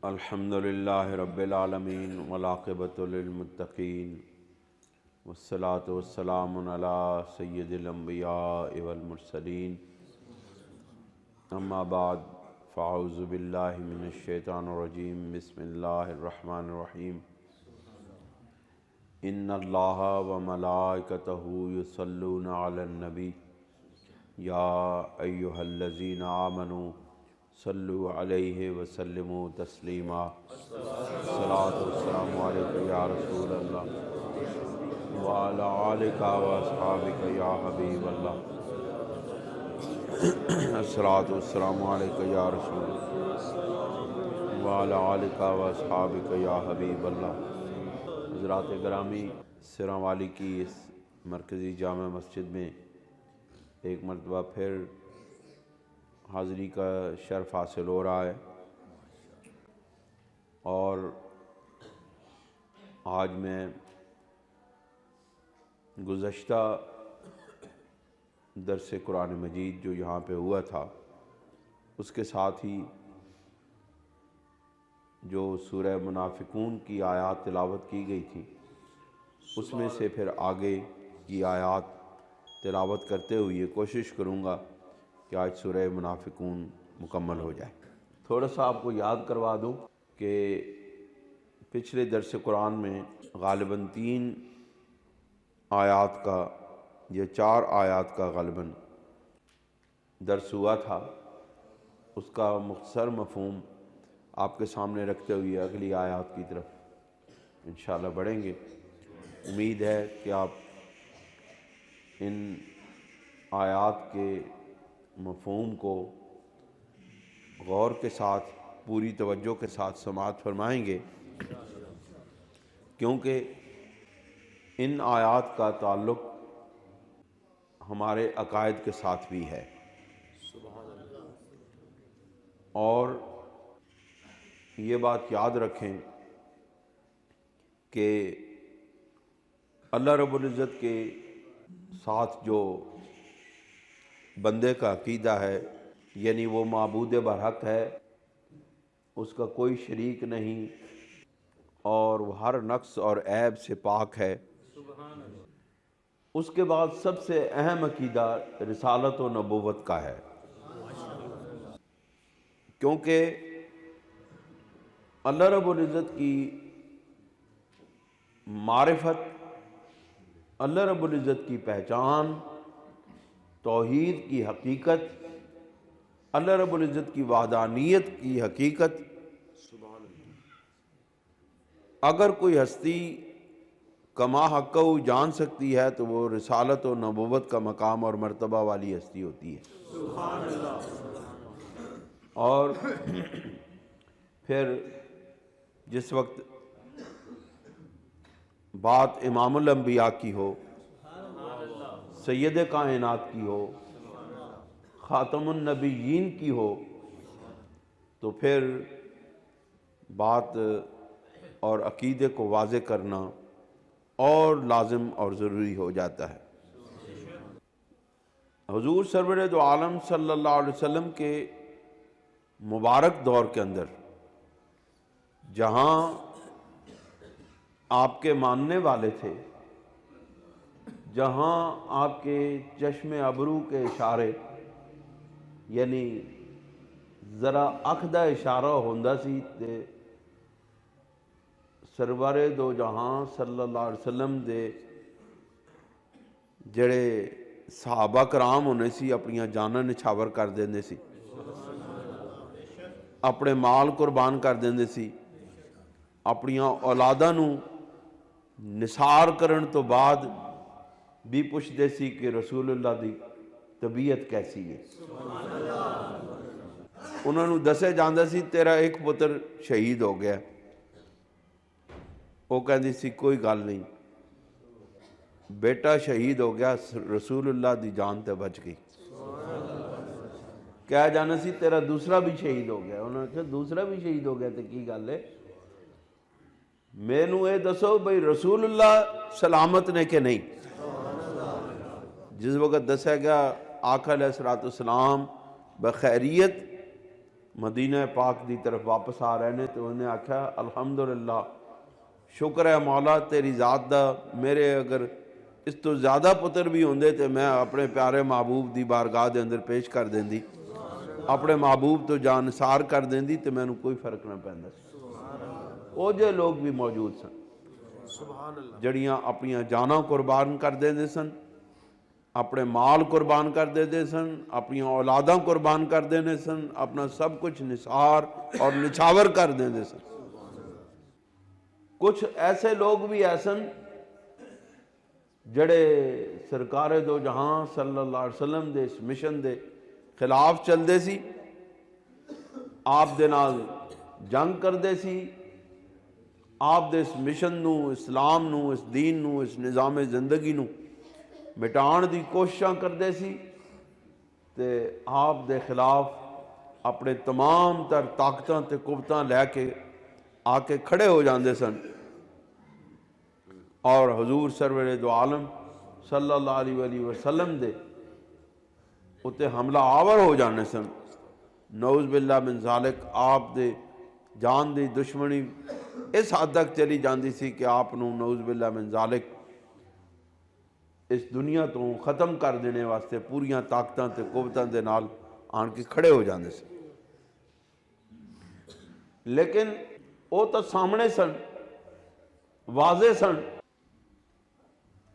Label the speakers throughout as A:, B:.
A: الحمد للہ رب العالمین والعاقبۃ للمتقین والصلاة والسلام علی سید الانبیاء والمرسلین اما بعد فاعوذ باللہ من الشیطان الرجیم بسم اللہ الرحمن الرحیم ان اللہ وملائکتہ یصلون علی النبی یا ایہا الذین آمنوا صلو علیہ وسلموا تسلیما الصلاۃ والسلام علیک یا رسول اللہ وعلی آلک واصحابک یا حبیب اللہ الصلاۃ والسلام علیک یا رسول اللہ وعلی آلک واصحابک یا حبیب اللہ۔ حضرات گرامی، سراں والی کی اس مرکزی جامع مسجد میں ایک مرتبہ پھر حاضری کا شرف حاصل ہو رہا ہے، اور آج میں گزشتہ درس قرآن مجید جو یہاں پہ ہوا تھا اس کے ساتھ ہی جو سورہ منافقون کی آیات تلاوت کی گئی تھی اس میں سے پھر آگے کی آیات تلاوت کرتے ہوئے یہ کوشش کروں گا کہ آج سورہ منافقون مکمل ہو جائے۔ تھوڑا سا آپ کو یاد کروا دوں کہ پچھلے درس قرآن میں غالباً 3 آیات کا یا 4 آیات کا غالباً درس ہوا تھا، اس کا مختصر مفہوم آپ کے سامنے رکھتے ہوئے اگلی آیات کی طرف انشاءاللہ بڑھیں گے۔ امید ہے کہ آپ ان آیات کے مفہوم کو غور کے ساتھ پوری توجہ کے ساتھ سماعت فرمائیں گے، کیونکہ ان آیات کا تعلق ہمارے عقائد کے ساتھ بھی ہے، اور یہ بات یاد رکھیں کہ اللہ رب العزت کے ساتھ جو بندے کا عقیدہ ہے، یعنی وہ معبود برحق ہے، اس کا کوئی شریک نہیں، اور وہ ہر نقص اور عیب سے پاک ہے۔ اس کے بعد سب سے اہم عقیدہ رسالت و نبوت کا ہے، کیونکہ اللہ رب العزت کی معرفت، اللہ رب العزت کی پہچان، توحید کی حقیقت، اللہ رب العزت کی وحدانیت کی حقیقت، اگر کوئی ہستی کما حقہ جان سکتی ہے تو وہ رسالت و نبوت کا مقام اور مرتبہ والی ہستی ہوتی ہے۔ اور پھر جس وقت بات امام الانبیاء کی ہو، سید کائنات کی ہو، خاتم النبیین کی ہو، تو پھر بات اور عقیدے کو واضح کرنا اور لازم اور ضروری ہو جاتا ہے۔ حضور سرور دو عالم صلی اللہ علیہ وسلم کے مبارک دور کے اندر جہاں آپ کے ماننے والے تھے، جہاں آپ کے چشم ابرو کے اشارے، یعنی ذرا اکھ دا اشارہ ہوندا سی تے سرور دو جہاں صلی اللہ علیہ وسلم دے جڑے صحابہ کرام ہونے سی اپنیاں جاناں نچھاور کر دیندے سی، اپنے مال قربان کر دیندے سی، اپنیاں اولاداں نو نثار کرن تو بعد بھی پوچھدے سی کہ رسول اللہ دی طبیعت کیسی ہے۔ انہوں نے دسے جاندہ سی تیرا ایک پتر شہید ہو گیا، وہ کہندی سی کوئی گل نہیں، بیٹا شہید ہو گیا، رسول اللہ دی جان تے بچ گئی۔ کہا جانا سی تیرا دوسرا بھی شہید ہو گیا، انہوں نے کہا دوسرا بھی شہید ہو گیا تو کی گل ہے، میں نو اے دسو بھئی رسول اللہ سلامت نے کہ نہیں۔ جس وقت دسیا گیا آقا علیہ السلام بخیریت مدینہ پاک دی طرف واپس آ رہے نے تو انہیں آکھا الحمدللہ شکر ہے مولا تیری ذات دا، میرے اگر اس تو زیادہ پتر بھی ہوندے تو میں اپنے پیارے محبوب دی بارگاہ دے اندر پیش کر دیندی، اپنے محبوب تو جان نثار کر دیندی تو میں نے کوئی فرق نہ پیندا سی۔ وہ جو لوگ بھی موجود سن جڑیاں اپنی جاناں قربان کر دیندے سن، اپنے مال قربان کر دیندے سن، اپنی اولاداں قربان کر دیندے سن، اپنا سب کچھ نثار اور نچھاور کر دیندے سن۔ کچھ ایسے لوگ بھی ایسن جڑے سرکار دو جہاں صلی اللہ علیہ وسلم دے اس مشن دے خلاف چل دے سی، آپ دے نال جنگ کر دے سی، آپ دے اس مشن نو، اسلام نو، اس دین نو، اس نظام زندگی نو مٹان دی کوششاں کر دے سی، تے آپ دے خلاف اپنے تمام تر طاقتاں تے قوتاں لے کے آ کے کھڑے ہو جاندے سن، اور حضور سرور دو عالم صلی اللہ علیہ وآلہ وسلم دے اتے حملہ آور ہو جانے سن۔ نعوذ باللہ من ذالک آپ دے جان دی دشمنی اس حد تک چلی جاندی سی کہ آپ نو نعوذ باللہ من ذالک اس دنیا تو ختم کر دینے واسطے پوریاں طاقتاں تے قوتاں دے نال آن کے کھڑے ہو جاندے سن۔ لیکن وہ تو سامنے سن، واضح سن،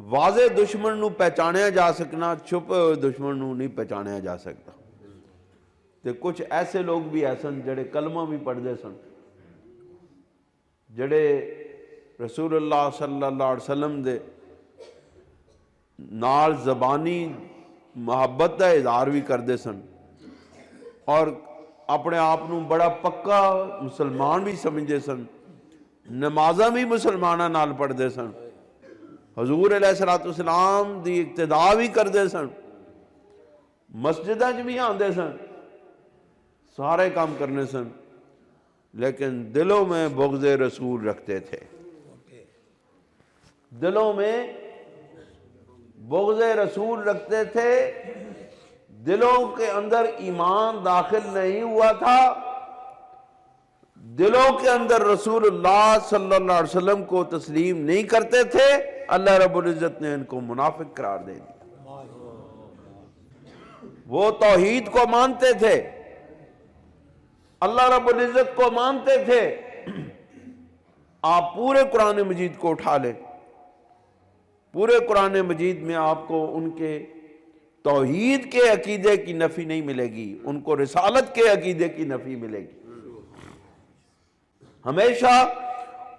A: واضح دشمن نو پہچانیا جا سکنا، چھپے ہوئے دشمن نو نہیں پہچانیا جا سکتا۔ تے کچھ ایسے لوگ بھی ایسن جڑے کلمہ بھی پڑھ دے سن، جڑے رسول اللہ صلی اللہ علیہ وسلم دے نال زبانی محبت دا اظہار بھی کر دے سن، اور اپنے آپ نو بڑا پکا مسلمان بھی سمجھے سن، نمازاں بھی مسلمانہ نال پڑھ دے سن، حضور علیہ السلام دی اقتداء بھی کر دے سن، مسجداں بھی آندے سن، سارے کام کرنے سن، لیکن دلوں میں بغض رسول رکھتے تھے، دلوں میں بغض رسول رکھتے تھے، دلوں کے اندر ایمان داخل نہیں ہوا تھا، دلوں کے اندر رسول اللہ صلی اللہ علیہ وسلم کو تسلیم نہیں کرتے تھے، اللہ رب العزت نے ان کو منافق قرار دے دیا۔ وہ توحید کو مانتے تھے، اللہ رب العزت کو مانتے تھے۔ آپ پورے قرآن مجید کو اٹھا لیں، پورے قرآن مجید میں آپ کو ان کے توحید کے عقیدے کی نفی نہیں ملے گی، ان کو رسالت کے عقیدے کی نفی ملے گی۔ ہمیشہ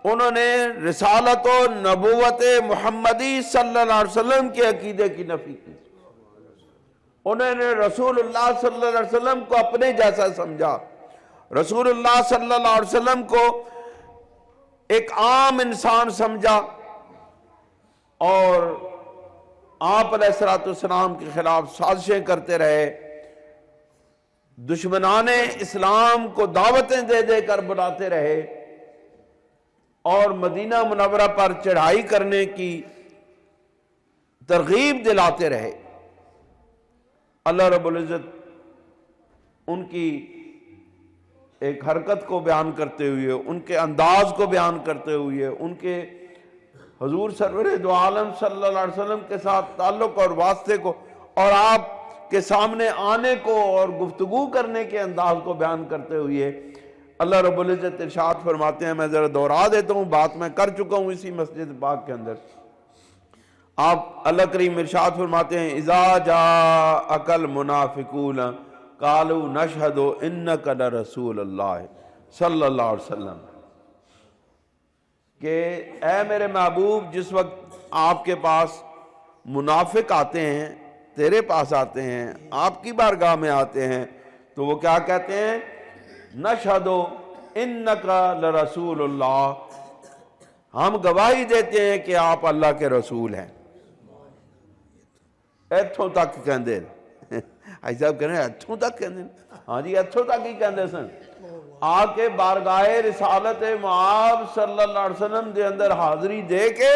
A: انہوں نے رسالت و نبوت محمدی صلی اللہ علیہ وسلم کے عقیدے کی نفی کی، انہوں نے رسول اللہ صلی اللہ علیہ وسلم کو اپنے جیسا سمجھا، رسول اللہ صلی اللہ علیہ وسلم کو ایک عام انسان سمجھا، اور آپ علیہ السلام کے خلاف سازشیں کرتے رہے، دشمنان اسلام کو دعوتیں دے دے کر بلاتے رہے، اور مدینہ منورہ پر چڑھائی کرنے کی ترغیب دلاتے رہے۔ اللہ رب العزت ان کی ایک حرکت کو بیان کرتے ہوئے، ان کے انداز کو بیان کرتے ہوئے، ان کے حضور سرور دو عالم صلی اللہ علیہ وسلم کے ساتھ تعلق اور واسطے کو، اور آپ کے سامنے آنے کو اور گفتگو کرنے کے انداز کو بیان کرتے ہوئے اللہ رب العزت ارشاد فرماتے ہیں، میں ذرا دوہرا دیتا ہوں، بات میں کر چکا ہوں اسی مسجد پاک کے اندر۔ آپ اللہ کریم ارشاد فرماتے ہیں، اذا جاءک المنافقون قالوا نشہد انک لرسول اللہ صلی اللہ علیہ وسلم، کہ اے میرے محبوب جس وقت آپ کے پاس منافق آتے ہیں، تیرے پاس آتے ہیں، آپ کی بارگاہ میں آتے ہیں، تو وہ کیا کہتے ہیں؟ نشہد انک لرسول اللہ، ہم گواہی دیتے ہیں کہ آپ اللہ کے رسول ہیں۔ ایتھوں تک کہندے آئی صاحب کہنے ایتھوں تک کہندے، ہاں جی ایتھوں تک ہی کہندے سن، آ کے بارگاہ رسالت معاب صلی اللہ علیہ وسلم دے اندر حاضری دے کے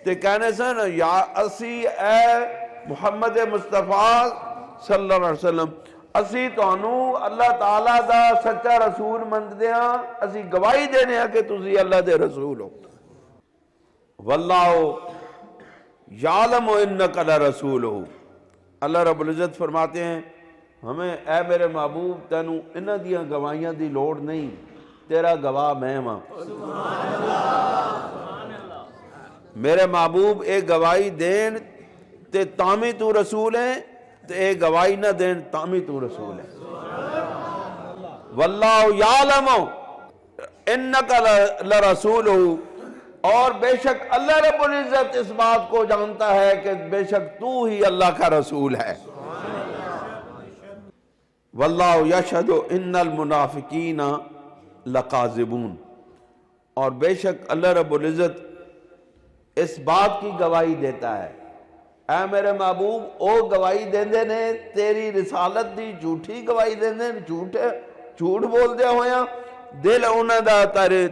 A: تے کہنے سن، یا اسی اے محمد مصطفیٰ صلی اللہ علیہ وسلم، اسی تانوں اللہ تعالیٰ دا سچا رسول مندے ہاں، اسی گواہی دینے ہاں کہ تسی اللہ دے رسول ہو۔ واللہ یعلم انک لرسولہ، اللہ رب العزت فرماتے ہیں ہمیں اے میرے محبوب تینوں انہاں دیاں گواہیاں دی لوڑ نہیں، تیرا گواہ میں ہاں۔ میرے محبوب ایک گواہی دین تے تامی تو رسول ہے، تے ایک گواہی نہ دین تامی تو رسول ہے۔ واللہ یعلم انک لرسولہ، اور بے شک اللہ رب العزت اس بات کو جانتا ہے کہ بے شک تو ہی اللہ کا رسول ہے۔ واللہ یشہد ان المنافقین لکاذبون، اور بے شک اللہ رب العزت اس بات کی گواہی دیتا ہے، اے میرے محبوب او گواہی دیندے نے تیری رسالت دی جھوٹی گواہی دیندے نے، جھوٹ بول دے ہویا، دل انہاں دا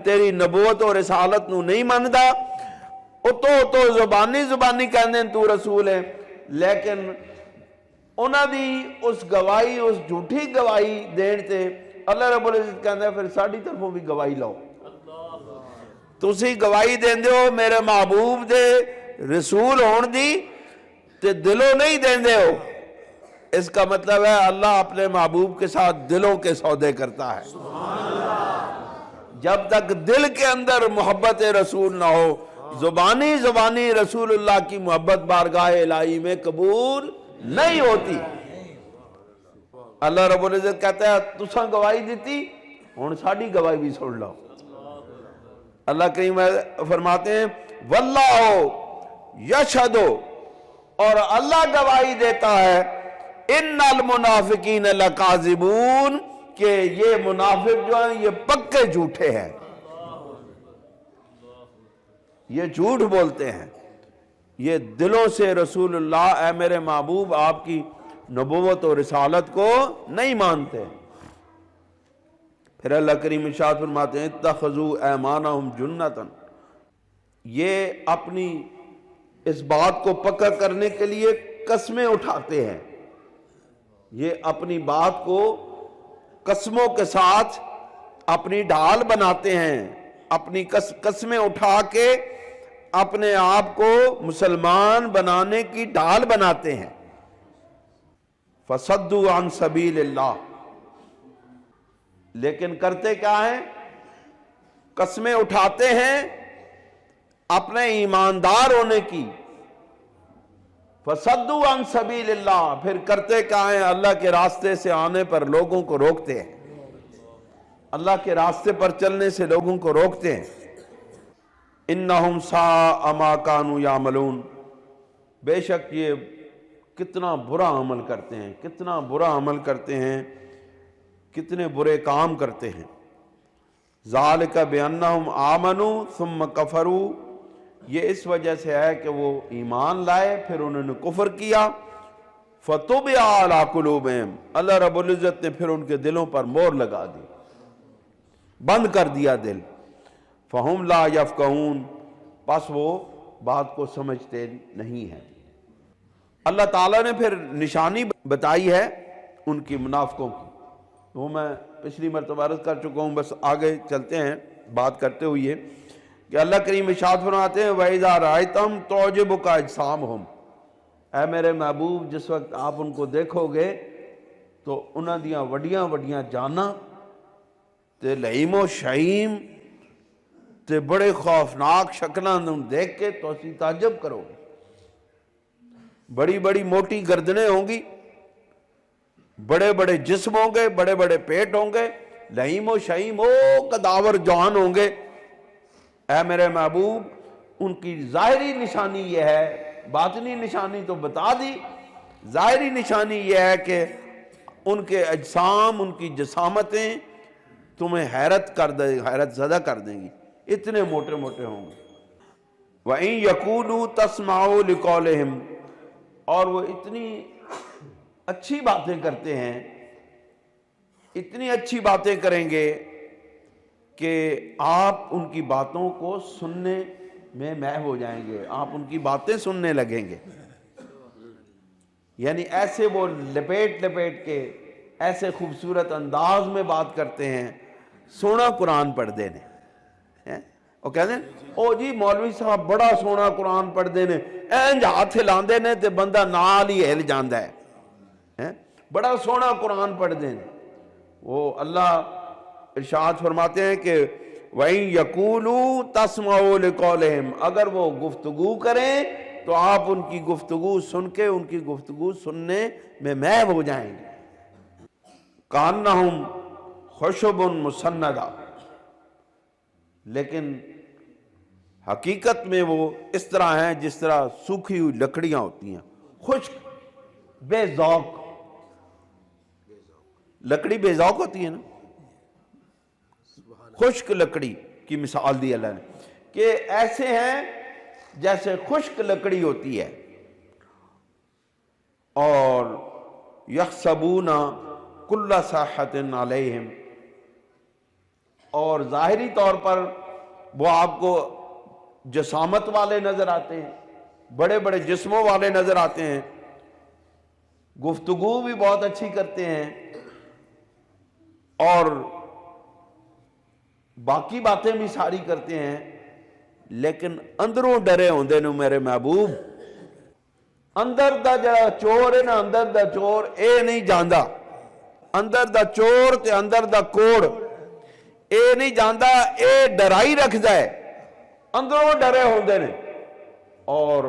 A: تیری نبوت اور رسالت نو نہیں ماندا، او تو زبانی کہندے تو رسول ہے، لیکن انہاں دی اس گواہی، اس جھوٹی گواہی دین تے اللہ رب العزت کہندا ہے پھر ساڈی طرفوں بھی گواہی لاؤ۔ تسی گواہی دیندے ہو میرے محبوب دے رسول ہون دی تے دلوں نہیں دیندے ہو، اس کا مطلب ہے اللہ اپنے محبوب کے ساتھ دلوں کے سودے کرتا ہے۔ جب تک دل کے اندر محبت رسول نہ ہو، زبانی رسول اللہ کی محبت بارگاہ الہی میں قبول نہیں ہوتی۔ اللہ رب العزت کہتا ہے تساں گواہی دیتی، ہن ساڈی گواہی بھی سن لو۔ اللہ کریم فرماتے ہیں واللہ یشہد، اور اللہ گواہی دیتا ہے ان المنافقین لکاذبون، کہ یہ منافق جو ہیں یہ پکے جھوٹے ہیں، یہ جھوٹ بولتے ہیں، یہ دلوں سے رسول اللہ اے میرے محبوب آپ کی نبوت اور رسالت کو نہیں مانتے۔ پھر اللہ کریم ارشاد فرماتے ہیں اتخذوا ایمانہم جنۃ، یہ اپنی اس بات کو پکا کرنے کے لیے قسمیں اٹھاتے ہیں، یہ اپنی بات کو قسموں کے ساتھ اپنی ڈھال بناتے ہیں، اپنی قسمیں اٹھا کے اپنے آپ کو مسلمان بنانے کی ڈھال بناتے ہیں۔ فصدوا عن سبیل اللہ، لیکن کرتے کیا ہیں؟ قسمیں اٹھاتے ہیں اپنے ایماندار ہونے کی، فصدوا عن سبیل اللہ، پھر کرتے کیا ہیں؟ اللہ کے راستے سے آنے پر لوگوں کو روکتے ہیں، اللہ کے راستے پر چلنے سے لوگوں کو روکتے ہیں۔ انہم ساء ما کانوا یعملون، بے شک یہ کتنا برا عمل کرتے ہیں، کتنا برا عمل کرتے ہیں، کتنے برے کام کرتے ہیں۔ ذالک بانہم آمنوا ثم کفروا، یہ اس وجہ سے ہے کہ وہ ایمان لائے پھر انہوں نے کفر کیا، فطبع علی قلوبہم، اللہ رب العزت نے پھر ان کے دلوں پر مہر لگا دی، بند کر دیا دل، فہم لا یفقہون، پس وہ بات کو سمجھتے نہیں ہیں۔ اللہ تعالیٰ نے پھر نشانی بتائی ہے ان کی منافقوں کی، وہ میں پچھلی مرتبہ عرض کر چکا ہوں، بس آگے چلتے ہیں بات کرتے ہوئے کہ اللہ کریم ارشاد فرماتے ہیں وَإِذَا رَأَيْتَهُمْ تُعْجِبُكَ أَجْسَامُهُمْ، اے میرے محبوب جس وقت آپ ان کو دیکھو گے تو انہاں دیاں وڈیاں وڈیاں جاناں تے لئیم و شہیم تے بڑے خوفناک شکلاں دیکھ کے تو اسی تعجب کرو گے، بڑی بڑی موٹی گردنیں ہوں گی، بڑے بڑے جسم ہوں گے، بڑے بڑے پیٹ ہوں گے، لئیم و شہیم قداور جوان ہوں گے۔ اے میرے محبوب ان کی ظاہری نشانی یہ ہے، باطنی نشانی تو بتا دی، ظاہری نشانی یہ ہے کہ ان کے اجسام، ان کی جسامتیں تمہیں حیرت زدہ کر دیں گی، اتنے موٹے موٹے ہوں گے۔ وَإِن يَقُولُوا تَسْمَعُوا لِقَوْلِهِمْ، اور وہ اتنی اچھی باتیں کرتے ہیں، اتنی اچھی باتیں کریں گے کہ آپ ان کی باتوں کو سننے میں محو ہو جائیں گے، آپ ان کی باتیں سننے لگیں گے، یعنی ایسے وہ لپیٹ لپیٹ کے ایسے خوبصورت انداز میں بات کرتے ہیں، سونا قرآن پڑھتے ہیں، وہ کہتے ہیں او جی مولوی صاحب بڑا سونا قرآن پڑھتے ہیں، اینج ہاتھ ہلاندے نے تے بندہ نال ہی ہل جاندا ہے، بڑا سونا قرآن پڑھتے ہیں۔ وہ اللہ ارشاد فرماتے ہیں کہ وَإِن يَقُولُوا تَسْمَعُوا لِقَوْلِهِمْ، اگر وہ گفتگو کریں تو آپ ان کی گفتگو سن کے ان کی گفتگو سننے میں محو ہو جائیں گے۔ كَأَنَّهُمْ خُشُبٌ مُسَنَّدَةٌ، لیکن حقیقت میں وہ اس طرح ہیں جس طرح سوکھی ہوئی لکڑیاں ہوتی ہیں، خشک بے ذوق۔ لکڑی بے ذوق ہوتی ہے نا، خشک لکڑی کی مثال دی اللہ نے کہ ایسے ہیں جیسے خشک لکڑی ہوتی ہے۔ اور یحسبون کل صیحۃ علیہم، اور ظاہری طور پر وہ آپ کو جسامت والے نظر آتے ہیں، بڑے بڑے جسموں والے نظر آتے ہیں، گفتگو بھی بہت اچھی کرتے ہیں اور باقی باتیں بھی ساری کرتے ہیں، لیکن اندروں ڈرے ہوندے نے میرے محبوب۔ اندر دا جڑا چور ہے نا، اندر دا چور اے نہیں جاندا، اندر دا چور تے اندر دا کوڑ اے نہیں جاندا، اے ڈرائی رکھدا ہے، اندروں ڈرے ہوندے نے۔ اور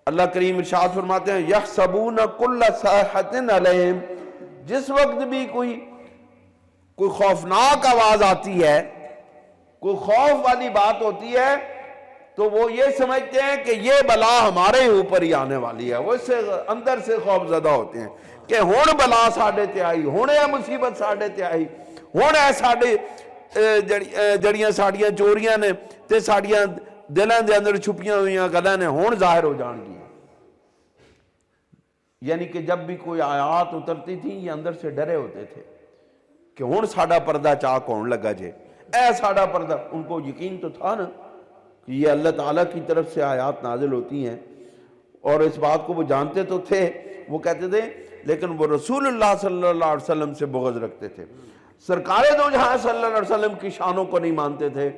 A: اللہ کریم ارشاد فرماتے ہیں یحسبون کل صیحۃ علیہم، جس وقت بھی کوئی خوفناک آواز آتی ہے، کوئی خوف والی بات ہوتی ہے، تو وہ یہ سمجھتے ہیں کہ یہ بلا ہمارے اوپر ہی آنے والی ہے، وہ اس سے اندر سے خوف زدہ ہوتے ہیں کہ ہون بلا ساڑے تے آئی، ہونے مصیبت ساڑے تے آئی، ہونے ساڑے جڑیاں ساڑیاں چوریاں نے تے ساڑیاں دلوں دے اندر چھپیاں ہوئیاں گلاں نے ہون ظاہر ہو جان گی۔ یعنی کہ جب بھی کوئی آیات اترتی تھی یہ اندر سے ڈرے ہوتے تھے کہ ہون ساڑا پردہ چاک ہون لگا جے، اے ساڑا پردہ۔ ان کو یقین تو تھا نا کہ یہ اللہ تعالیٰ کی طرف سے آیات نازل ہوتی ہیں، اور اس بات کو وہ جانتے تو تھے، وہ کہتے تھے، لیکن وہ رسول اللہ صلی اللہ علیہ وسلم سے بغض رکھتے تھے، سرکار دو جہاں صلی اللہ علیہ وسلم کی شانوں کو نہیں مانتے تھے،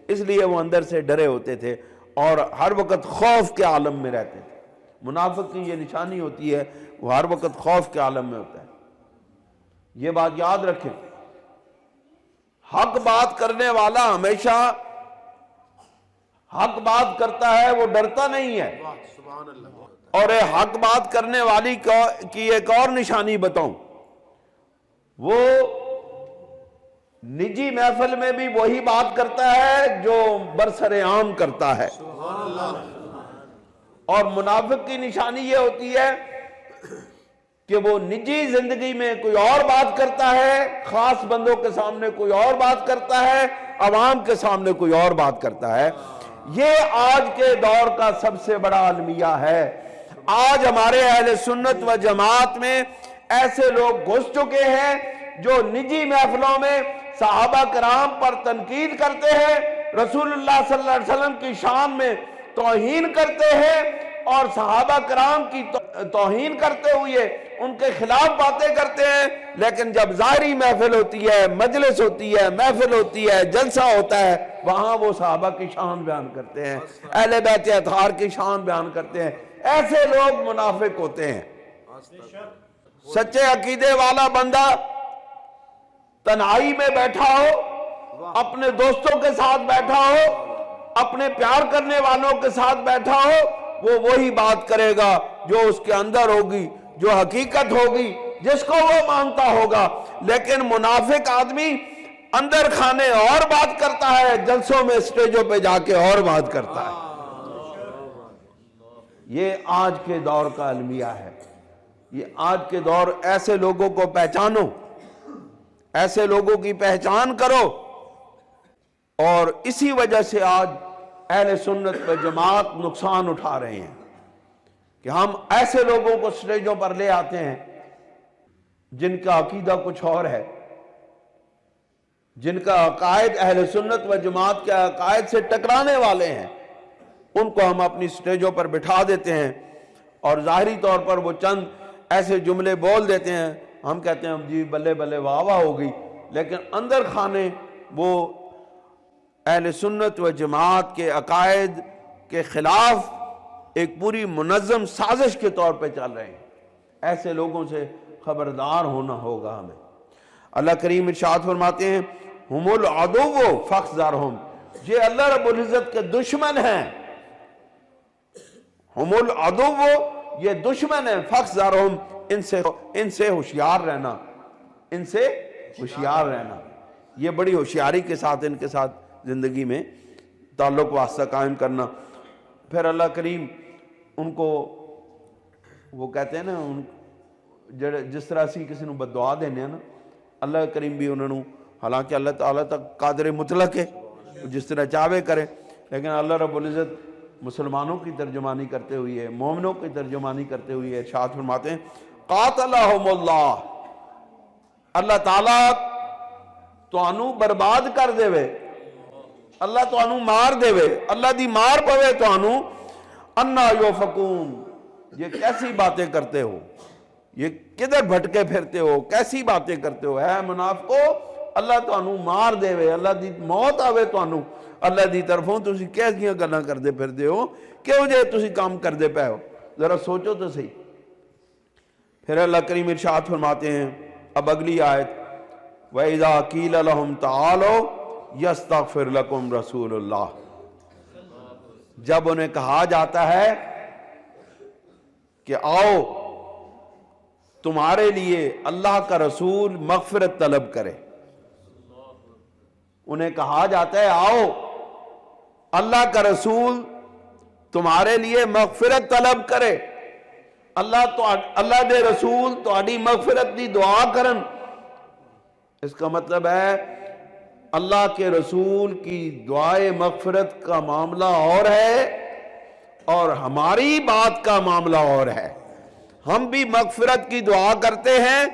A: اس لیے وہ اندر سے ڈرے ہوتے تھے اور ہر وقت خوف کے عالم میں رہتے تھے۔ منافق کی یہ نشانی ہوتی ہے، وہ ہر وقت خوف کے عالم میں ہوتا ہے۔ یہ بات یاد رکھیں، حق بات کرنے والا ہمیشہ حق بات کرتا ہے، وہ ڈرتا نہیں ہے۔ اور حق بات کرنے والی کی ایک اور نشانی بتاؤں، وہ نجی محفل میں بھی وہی بات کرتا ہے جو برسر عام کرتا ہے۔ اور منافق کی نشانی یہ ہوتی ہے کہ وہ نجی زندگی میں کوئی اور بات کرتا ہے، خاص بندوں کے سامنے کوئی اور بات کرتا ہے، عوام کے سامنے کوئی اور بات کرتا ہے۔ یہ آج کے دور کا سب سے بڑا المیہ ہے۔ آج ہمارے اہل سنت و جماعت میں ایسے لوگ گھس چکے ہیں جو نجی محفلوں میں صحابہ کرام پر تنقید کرتے ہیں، رسول اللہ صلی اللہ علیہ وسلم کی شان میں توہین کرتے ہیں، اور صحابہ کرام کی توہین کرتے ہوئے ان کے خلاف باتیں کرتے ہیں، لیکن جب ظاہری محفل ہوتی ہے، مجلس ہوتی ہے، محفل ہوتی ہے، جلسہ ہوتا ہے، وہاں وہ صحابہ کی شان بیان کرتے ہیں، اہل بیت اطہار کی شان بیان کرتے ہیں۔ ایسے لوگ منافق ہوتے ہیں۔ سچے عقیدے والا بندہ تنہائی میں بیٹھا ہو، اپنے دوستوں کے ساتھ بیٹھا ہو، اپنے پیار کرنے والوں کے ساتھ بیٹھا ہو، وہ وہی بات کرے گا جو اس کے اندر ہوگی، جو حقیقت ہوگی، جس کو وہ مانتا ہوگا۔ لیکن منافق آدمی اندر کھانے اور بات کرتا ہے، جلسوں میں اسٹیجوں پہ جا کے اور بات کرتا ہے۔ یہ آج کے دور کا المیہ ہے۔ یہ آج کے دور، ایسے لوگوں کو پہچانو، ایسے لوگوں کی پہچان کرو، اور اسی وجہ سے آج اہل سنت و جماعت نقصان اٹھا رہے ہیں کہ ہم ایسے لوگوں کو سٹیجوں پر لے آتے ہیں جن کا عقیدہ کچھ اور ہے، جن کا عقائد اہل سنت و جماعت کے عقائد سے ٹکرانے والے ہیں، ان کو ہم اپنی سٹیجوں پر بٹھا دیتے ہیں، اور ظاہری طور پر وہ چند ایسے جملے بول دیتے ہیں، ہم کہتے ہیں جی بلے بلے واہ واہ ہو گئی، لیکن اندر خانے وہ اہل سنت و جماعت کے عقائد کے خلاف ایک پوری منظم سازش کے طور پہ چل رہے ہیں۔ ایسے لوگوں سے خبردار ہونا ہوگا ہمیں۔ اللہ کریم ارشاد فرماتے ہیں ہم العدو فاحذرہم، یہ اللہ رب العزت کے دشمن ہیں، ہم العدو یہ دشمن ہیں، فاحذرہم ان سے ہوشیار رہنا، ان سے ہوشیار رہنا۔ یہ بڑی ہوشیاری کے ساتھ ان کے ساتھ زندگی میں تعلق واسطہ قائم کرنا۔ پھر اللہ کریم ان کو وہ کہتے ہیں نا جس طرح اسی کسی نو بددعا دینے ہیں نا، اللہ کریم بھی انہوں نے، حالانکہ اللہ تعالیٰ تک قادر مطلق ہے، جس طرح چاہے کرے، لیکن اللہ رب العزت مسلمانوں کی ترجمانی کرتے ہوئے، مومنوں کی ترجمانی کرتے ہوئے ارشاد فرماتے ہیں قاتلہم اللہ، اللہ تعالیٰ توانو برباد کر دے وے، اللہ توانو مار دے وے، اللہ دی مار پوے توانو، انا یوفکون، یہ کیسی باتیں کرتے ہو، یہ کدھر بھٹکے پھرتے ہو، کیسی باتیں کرتے ہو، اے منافقو اللہ توانو مار دے وے، اللہ دی موت آوے توانو، اللہ دی طرفوں تسی کیسیاں گلاں کردے پھردے ہو، کیوں جے تسی کام کردے پے ہو، ذرا سوچو تو صحیح۔ پھر اللہ کریم ارشاد فرماتے ہیں اب اگلی آیت وَإِذَا قِيلَ لَهُمْ تَعَالَوْا يَسْتَغْفِرْ لَكُمْ رَسُولُ اللَّهِ، جب انہیں کہا جاتا ہے کہ آؤ تمہارے لیے اللہ کا رسول مغفرت طلب کرے، انہیں کہا جاتا ہے آؤ اللہ کا رسول تمہارے لیے مغفرت طلب کرے، اللہ دے رسول تہاڈی مغفرت دی دعا کرن، اس کا مطلب ہے اللہ کے رسول کی دعائے مغفرت کا معاملہ اور ہے اور ہماری بات کا معاملہ اور ہے۔ ہم بھی مغفرت کی دعا کرتے ہیں،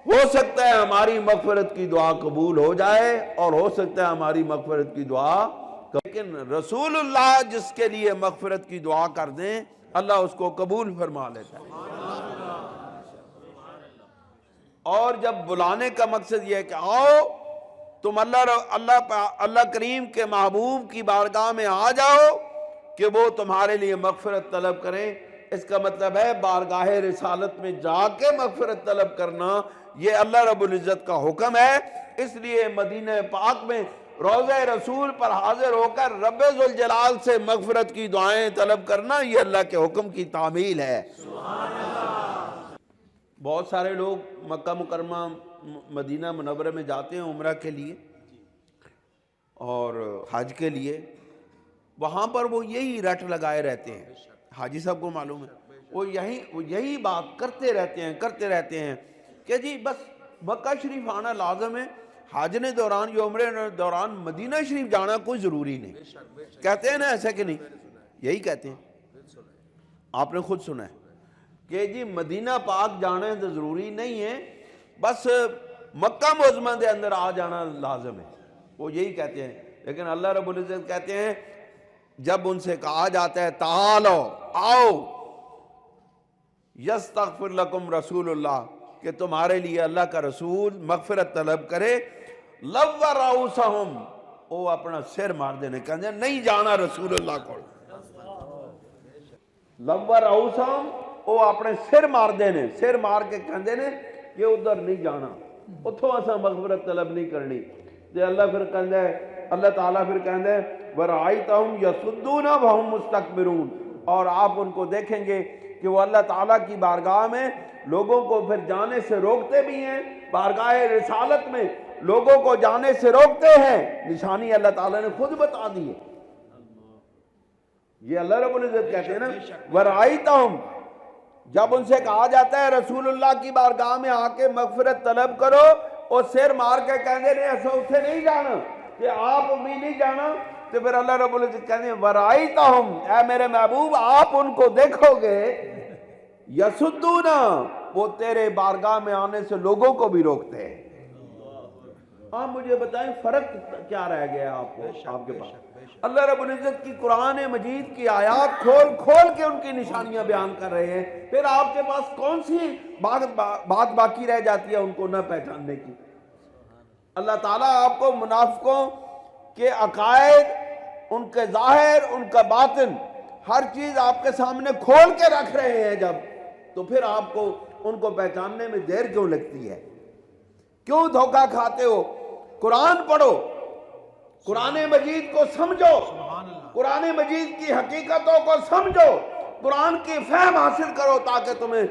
A: ہو سکتا ہے ہماری مغفرت کی دعا قبول ہو جائے اور ہو سکتا ہے ہماری مغفرت کی دعا، لیکن رسول اللہ جس کے لیے مغفرت کی دعا کر دیں اللہ اس کو قبول فرما لیتا ہے۔ اور جب بلانے کا مقصد یہ ہے کہ آؤ تم اللہ کریم کے محبوب کی بارگاہ میں آ جاؤ کہ وہ تمہارے لیے مغفرت طلب کریں، اس کا مطلب ہے بارگاہ رسالت میں جا کے مغفرت طلب کرنا، یہ اللہ رب العزت کا حکم ہے۔ اس لیے مدینہ پاک میں روضہ رسول پر حاضر ہو کر رب ذوالجلال سے مغفرت کی دعائیں طلب کرنا یہ اللہ کے حکم کی تعمیل ہے۔ بہت سارے لوگ مکہ مکرمہ مدینہ منورہ میں جاتے ہیں عمرہ کے لیے اور حج کے لیے، وہاں پر وہ یہی رٹ لگائے رہتے ہیں، حاجی صاحب کو معلوم ہے، وہ یہی بات کرتے رہتے ہیں کہ جی بس مکہ شریف آنا لازم ہے، حج نے دوران یا عمرے دوران مدینہ شریف جانا کوئی ضروری نہیں، کہتے ہیں نا ایسا کہ نہیں، یہی کہتے ہیں، آپ نے خود سنا ہے کہ جی مدینہ پاک جانا ہے تو ضروری نہیں ہے، بس مکہ معظمہ دے اندر آ جانا لازم ہے، وہ یہی کہتے ہیں۔ لیکن اللہ رب العزت کہتے ہیں جب ان سے کہا جاتا ہے تعالو آؤ یستغفر لکم رسول اللہ کہ تمہارے لیے اللہ کا رسول مغفرت طلب کرے، لوّ رؤوسہم وہ اپنا سر مار دینے کہتے ہیں نہیں جانا رسول اللہ کو، لوّ رؤوسہم وہ اپنے سر مار دینے، سر مار کے کہندے نے کہ ادھر نہیں جانا، اتھوں اساں مغفرت طلب نہیں کرنی، تے اللہ پھر کہندا ہے، اللہ تعالیٰ پھر کہندا ہے وَرَأَيْتَهُمْ يَصُدُّونَ وَهُمْ مُسْتَكْبِرُونَ، اور آپ ان کو دیکھیں گے کہ وہ اللہ تعالیٰ کی بارگاہ میں لوگوں کو پھر جانے سے روکتے بھی ہیں، بارگاہ رسالت میں لوگوں کو جانے سے روکتے ہیں، نشانی اللہ تعالیٰ نے خود بتا دی ہے، یہ اللہ رب العزت کہتے ہیں نا وَرَأَيْتَهُمْ، جب ان سے کہا جاتا ہے رسول اللہ کی بارگاہ میں آ کے مغفرت طلب کرو، اور سر مار کے کہنے نہیں ایسا اتھے نہیں جانا کہ آپ بھی نہیں جانا، تو پھر اللہ رب العزت کہتے ہیں وَرَأَيْتَهُمْ، اے میرے محبوب آپ ان کو دیکھو گے یسدون وہ تیرے بارگاہ میں آنے سے لوگوں کو بھی روکتے ہیں، آپ مجھے بتائیں فرق کیا رہ گیا آپ کو، آپ کے پاس؟ اللہ رب العزت کی قرآن مجید کی آیات کھول کھول کے ان کی نشانیاں بیان کر رہے ہیں، پھر آپ کے پاس کون سی بات باقی رہ جاتی ہے ان کو نہ پہچاننے کی؟ اللہ تعالیٰ آپ کو منافقوں کے عقائد، ان کے ظاہر، ان کا باطن، ہر چیز آپ کے سامنے کھول کے رکھ رہے ہیں جب، تو پھر آپ کو ان کو پہچاننے میں دیر کیوں لگتی ہے؟ کیوں دھوکہ کھاتے ہو؟ قرآن پڑھو، قرآن مجید کو سمجھو، قرآن مجید کی حقیقتوں کو سمجھو، قرآن کی فہم حاصل کرو، تاکہ تمہیں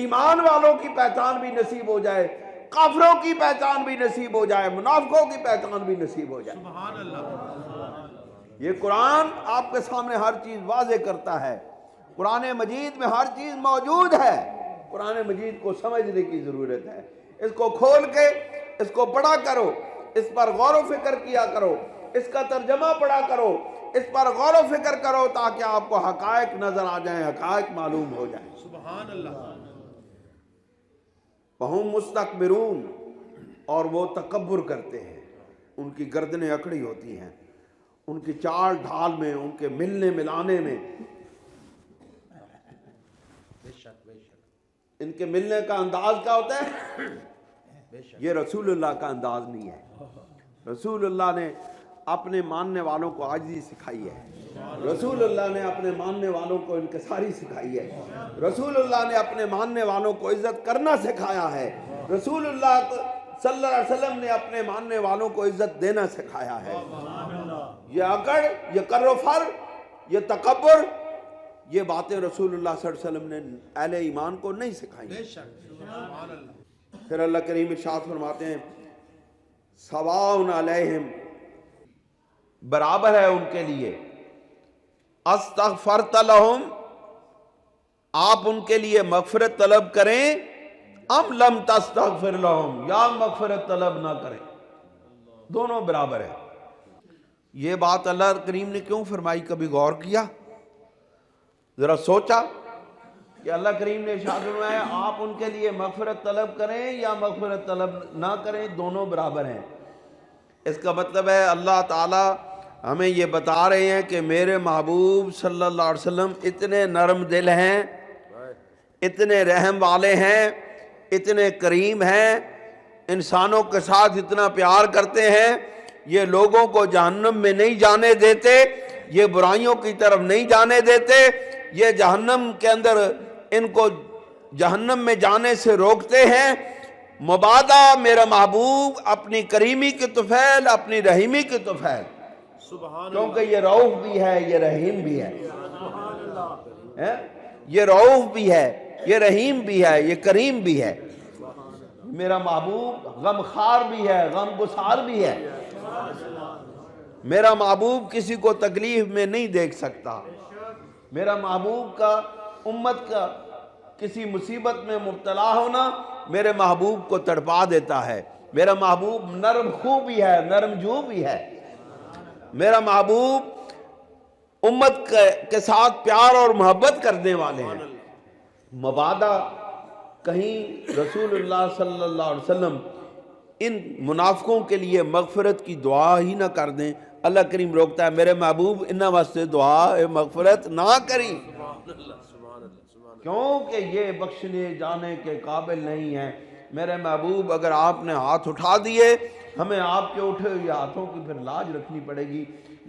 A: ایمان والوں کی پہچان بھی نصیب ہو جائے، کافروں کی پہچان بھی نصیب ہو جائے، منافقوں کی پہچان بھی نصیب ہو جائے۔
B: سبحان اللہ۔
A: یہ قرآن آپ کے سامنے ہر چیز واضح کرتا ہے، قرآن مجید میں ہر چیز موجود ہے، قرآن مجید کو سمجھنے کی ضرورت ہے۔ اس کو کھول کے اس کو پڑھا کرو، اس پر غور و فکر کیا کرو، اس کا ترجمہ پڑھا کرو، اس پر غور و فکر کرو، تاکہ آپ کو حقائق نظر آ جائیں، حقائق معلوم ہو جائیں۔
B: سبحان اللہ۔
A: وَهُمْ مُسْتَكْبِرُونَ، اور وہ تکبر کرتے ہیں، ان کی گردنیں اکڑی ہوتی ہیں، ان کی چال ڈھال میں، ان کے ملنے ملانے میں، ان کے ملنے کا انداز کیا ہوتا ہے؟ یہ رسول اللہ کا انداز نہیں ہے۔ رسول اللہ نے اپنے ماننے والوں کو عاجزی سکھائی ہے، رسول اللہ نے اپنے ماننے والوں کو انکساری سکھائی ہے، رسول اللہ نے اپنے ماننے والوں کو عزت کرنا سکھایا ہے، رسول اللہ صلی اللہ علیہ وسلم نے اپنے ماننے والوں کو عزت دینا سکھایا ہے۔ یہ اکڑ، یہ کر و فر، یہ تکبر، یہ باتیں رسول اللہ صلی اللہ علیہ وسلم نے اہل ایمان کو نہیں سکھائی۔ پھر اللہ کریم ارشاد فرماتے ہیں سواء علیہم، برابر ہے ان کے لیے، استغفرت لہم، آپ ان کے لیے مغفرت طلب کریں، ام لم تستغفر لہم، یا مغفرت طلب نہ کریں، دونوں برابر ہے۔ یہ بات اللہ کریم نے کیوں فرمائی؟ کبھی غور کیا؟ ذرا سوچا کہ اللہ کریم نے ارشاد فرمایا آپ ان کے لیے مغفرت طلب کریں یا مغفرت طلب نہ کریں، دونوں برابر ہیں۔ اس کا مطلب ہے اللہ تعالی ہمیں یہ بتا رہے ہیں کہ میرے محبوب صلی اللہ علیہ وسلم اتنے نرم دل ہیں، اتنے رحم والے ہیں، اتنے کریم ہیں، انسانوں کے ساتھ اتنا پیار کرتے ہیں، یہ لوگوں کو جہنم میں نہیں جانے دیتے، یہ برائیوں کی طرف نہیں جانے دیتے، یہ جہنم کے اندر ان کو جہنم میں جانے سے روکتے ہیں۔ مبادہ میرا محبوب اپنی کریمی کی طفیل، اپنی رحیمی کی طفیل، کیونکہ یہ رؤوف بھی ہے، یہ رحیم بھی ہے، یہ رؤوف بھی ہے، یہ رحیم بھی ہے، یہ کریم بھی ہے۔ میرا محبوب غم خار بھی ہے، غم گسار بھی ہے۔ میرا محبوب کسی کو تکلیف میں نہیں دیکھ سکتا۔ میرا محبوب کا امت کا کسی مصیبت میں مبتلا ہونا میرے محبوب کو تڑپا دیتا ہے۔ میرا محبوب نرم خو بھی ہے، نرم جو بھی ہے۔ میرا محبوب امت کے ساتھ پیار اور محبت کرنے والے ہیں۔ مبادہ کہیں رسول اللہ صلی اللہ علیہ وسلم ان منافقوں کے لیے مغفرت کی دعا ہی نہ کر دیں، اللہ کریم روکتا ہے میرے محبوب انہاں واسطے دعا مغفرت نہ کریں، کیونکہ یہ بخشنے جانے کے قابل نہیں ہے۔ میرے محبوب اگر آپ نے ہاتھ اٹھا دیے، ہمیں آپ کے اٹھے ہوئے ہاتھوں کی پھر لاج رکھنی پڑے گی،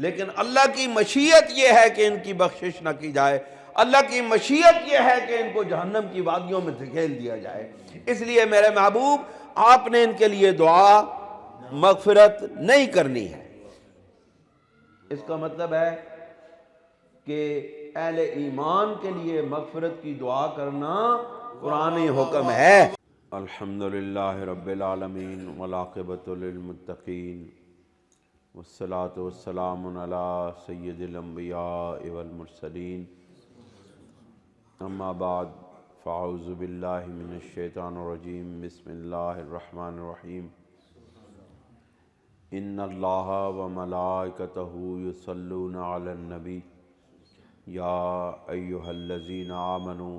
A: لیکن اللہ کی مشیت یہ ہے کہ ان کی بخشش نہ کی جائے، اللہ کی مشیت یہ ہے کہ ان کو جہنم کی وادیوں میں دھکیل دیا جائے۔ اس لیے میرے محبوب آپ نے ان کے لیے دعا مغفرت نہیں کرنی ہے۔ اس کا مطلب ہے کہ اہل ایمان کے لیے مغفرت کی دعا کرنا قرآنی حکم ہے۔ الحمدللہ رب العالمین والعاقبۃ للمتقین والصلاة والسلام علی سید الانبیاء والمرسلین، اما بعد فاعوذ باللہ من الشیطان الرجیم، بسم اللہ الرحمن الرحیم۔ ان اللہ وملائکتہ یصلون علی النبی یا ایہا الذین آمنوا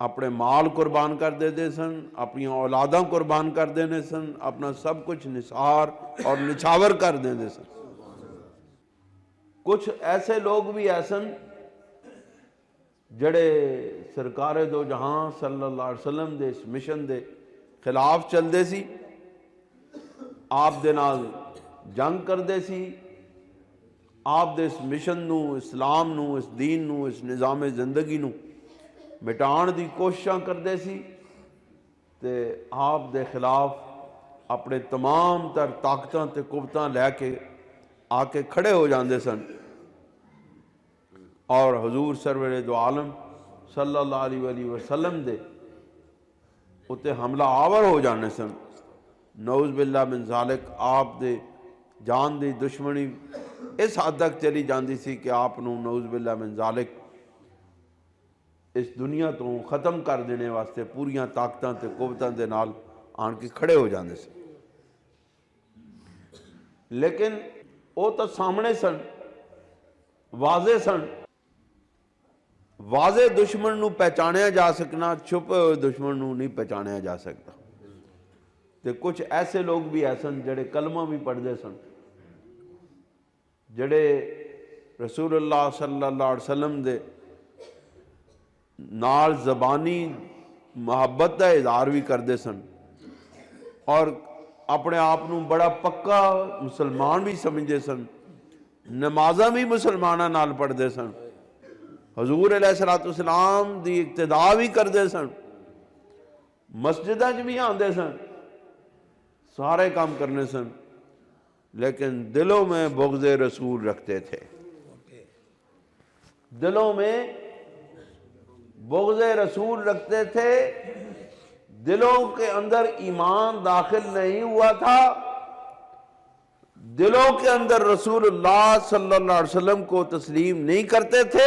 A: اپنے مال قربان کر دیتے سن، اپنی اولاداں قربان کر دینے سن، اپنا سب کچھ نثار اور نچھاور کر دیتے سن۔ کچھ ایسے لوگ بھی ایسن جڑے سرکار دو جہاں صلی اللہ علیہ وسلم دے اس مشن دے خلاف چلدے سی، آپ دے نال جنگ کردے سی، آپ دے اس مشن نو، اسلام نو، اس دین نو، اس نظام زندگی نو مٹان دی کوششاں کردے سی، تے آپ دے خلاف اپنے تمام تر طاقتاں تے قوتاں لے کے آ کے کھڑے ہو جاندے سن، اور حضور سرور دو عالم صلی اللہ علیہ وآلہ وسلم دے اتے حملہ آور ہو جانے سن۔ نعوذ باللہ من ذالک آپ دے جان دی دشمنی اس حد تک چلی جاندی سی کہ آپ نو نعوذ باللہ من ذالک اس دنیا تو ختم کر دینے واسطے پوریاں طاقتاں تے قوتاں دے نال آن کے کھڑے ہو جاندے سن۔ لیکن وہ تو سامنے سن، واضح سن، واضح دشمن نو پہچانیا جا سکنا، چھپے ہوئے دشمن نو نہیں پہچانیا جا سکتا۔ تے کچھ ایسے لوگ بھی ایسن جڑے کلمہ بھی پڑھ دے سن، جڑے رسول اللہ صلی اللہ علیہ وسلم دے نال زبانی محبت دا اظہار بھی کردے سن، اور اپنے آپ نو بڑا پکا مسلمان بھی سمجھے سن، نمازاں بھی مسلماناں نال پڑھ دے سن، حضور علیہ السلام دی اقتداء بھی کردے سن، مسجداں بھی آندے سن، سارے کام کرنے سن، لیکن دلوں میں بغض رسول رکھتے تھے، دلوں میں بغض رسول رکھتے تھے، دلوں کے اندر ایمان داخل نہیں ہوا تھا، دلوں کے اندر رسول اللہ صلی اللہ علیہ وسلم کو تسلیم نہیں کرتے تھے،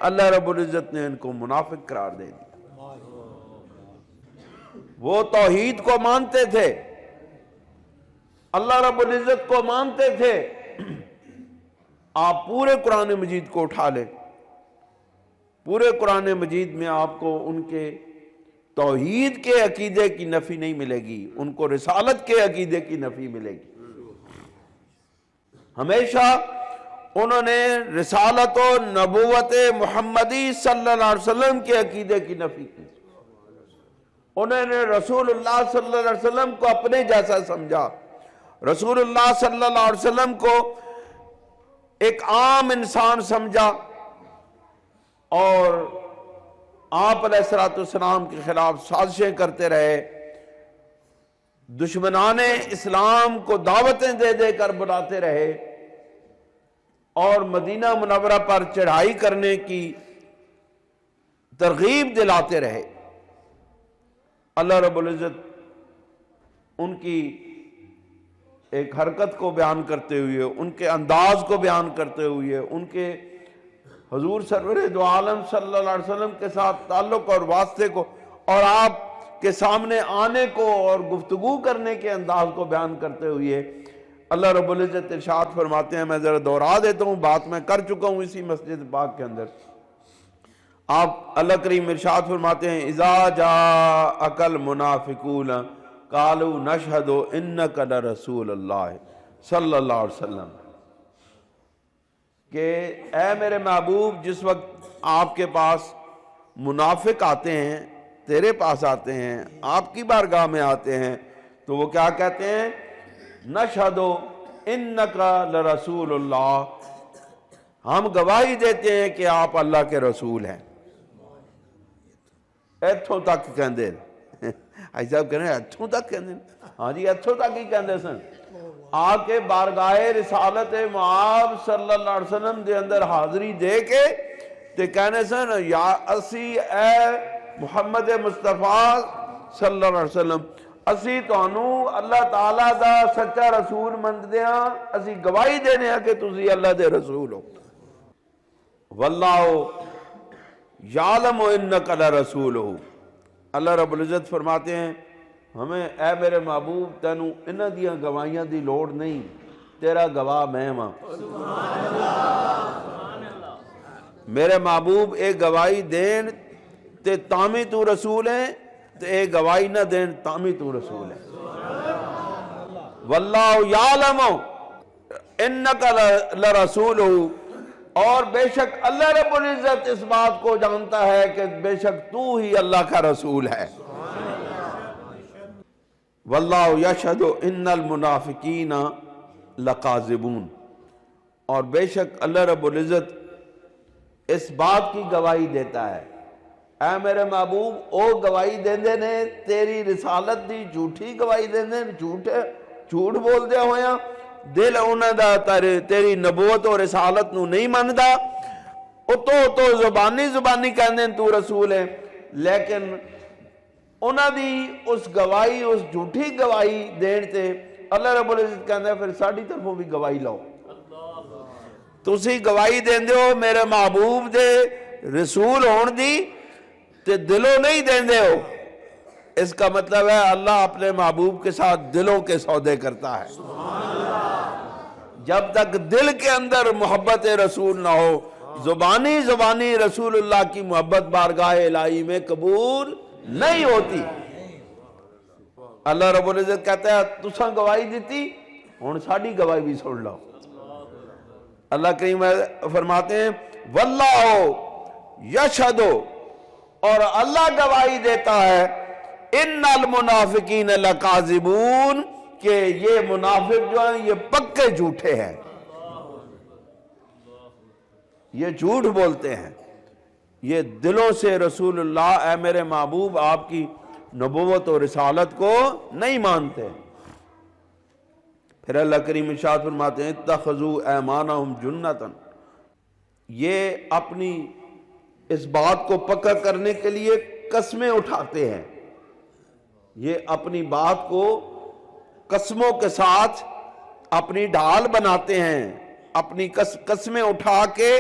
A: اللہ رب العزت نے ان کو منافق قرار دے دیا۔ وہ توحید کو مانتے تھے، اللہ رب العزت کو مانتے تھے۔ آپ پورے قرآن مجید کو اٹھا لیں، پورے قرآن مجید میں آپ کو ان کے توحید کے عقیدے کی نفی نہیں ملے گی، ان کو رسالت کے عقیدے کی نفی ملے گی۔ ہمیشہ انہوں نے رسالت و نبوت محمدی صلی اللہ علیہ وسلم کے عقیدے کی نفی کی، انہوں نے رسول اللہ صلی اللہ علیہ وسلم کو اپنے جیسا سمجھا، رسول اللہ صلی اللہ علیہ وسلم کو ایک عام انسان سمجھا، اور آپ علیہ السلام کے خلاف سازشیں کرتے رہے، دشمنان اسلام کو دعوتیں دے دے کر بلاتے رہے، اور مدینہ منورہ پر چڑھائی کرنے کی ترغیب دلاتے رہے۔ اللہ رب العزت ان کی ایک حرکت کو بیان کرتے ہوئے، ان کے انداز کو بیان کرتے ہوئے، ان کے حضور سرور دو عالم صلی اللہ علیہ وسلم کے ساتھ تعلق اور واسطے کو، اور آپ کے سامنے آنے کو اور گفتگو کرنے کے انداز کو بیان کرتے ہوئے اللہ رب العزت ارشاد فرماتے ہیں، میں ذرا دوہرا دیتا ہوں، بات میں کر چکا ہوں اسی مسجد پاک کے اندر۔ آپ اللہ کریم ارشاد فرماتے ہیں، اذا جاءک المنافقون قالوا نشہد انک لرسول اللہ صلی اللہ علیہ وسلم، کہ اے میرے محبوب جس وقت آپ کے پاس منافق آتے ہیں، تیرے پاس آتے ہیں، آپ کی بارگاہ میں آتے ہیں، تو وہ کیا کہتے ہیں؟ نشہد انک لرسول اللہ، ہم گواہی دیتے ہیں کہ آپ اللہ کے رسول ہیں۔ ایتھوں تک کہندے آئی صاحب کہنے ایتھوں تک کہندے، ہاں جی ایتھوں تک ہی کہندے سن، آ کے بارگاہ رسالت معاب صلی اللہ علیہ وسلم دے اندر حاضری دے کے تے کہنے سن، یا اسی اے محمد مصطفیٰ صلی اللہ علیہ وسلم، اسی تانوں اللہ تعالیٰ دا سچا رسول مندے ہاں، اسی گواہی دینے ہاں کہ تسی اللہ دے رسول ہو۔ واللہ یعلم انک لرسولہ، اللہ رب العزت فرماتے ہیں ہمیں اے میرے محبوب تینوں انہاں دیاں گواہیاں دی لوڑ نہیں، تیرا گواہ میں ہاں۔ میرے محبوب ایک گواہی دین تے تامی تو رسول ہے تے اے گواہی نہ دین تامی تو رسول ہے۔ واللہ یعلم انک لرسول، اور بے شک اللہ رب العزت اس بات کو جانتا ہے کہ بے شک تو ہی اللہ کا رسول ہے۔ واللہ یشہد ان المنافقین لکاذبون، اور بے شک اللہ رب العزت اس بات کی گواہی دیتا ہے، اے میرے محبوب او گواہی دیندے نے تیری رسالت دی جھوٹی گواہی دیندے نے، جھوٹ بول دے ہویا دل انہاں دا تیری نبوت اور رسالت نو نہیں مندا، او تو زبانی کہندے تو رسول ہے، لیکن انہاں دی اس گواہی، اس جھوٹی گواہی دین تے اللہ رب العزت کہندا ہے پھر ساڈی طرفوں بھی گواہی لاؤ۔ تسی گواہی دیندے ہو میرے محبوب دے رسول ہون دی تے دلوں نہیں دیندے ہو، اس کا مطلب ہے اللہ اپنے محبوب کے ساتھ دلوں کے سودے کرتا ہے۔ جب تک دل کے اندر محبت رسول نہ ہو، زبانی رسول اللہ کی محبت بارگاہ الہی میں قبول نہیں ہوتی۔ اللہ رب العزت کہتا ہے تساں گواہی دیتی، ہن ساڈی گواہی بھی سن لو۔ اللہ کریم فرماتے ہیں واللہ یشہد، اور اللہ گواہی دیتا ہے ان المنافقین لکاذبون، کہ یہ منافق جو ہیں یہ پکے جھوٹے ہیں، یہ جھوٹ بولتے ہیں، یہ دلوں سے رسول اللہ اے میرے محبوب آپ کی نبوت اور رسالت کو نہیں مانتے۔ پھر اللہ کریم ارشاد فرماتے ہیں اتخذوا ایمانہم جنۃ، یہ اپنی اس بات کو پکا کرنے کے لیے قسمیں اٹھاتے ہیں، یہ اپنی بات کو قسموں کے ساتھ اپنی ڈھال بناتے ہیں، اپنی قسمیں اٹھا کے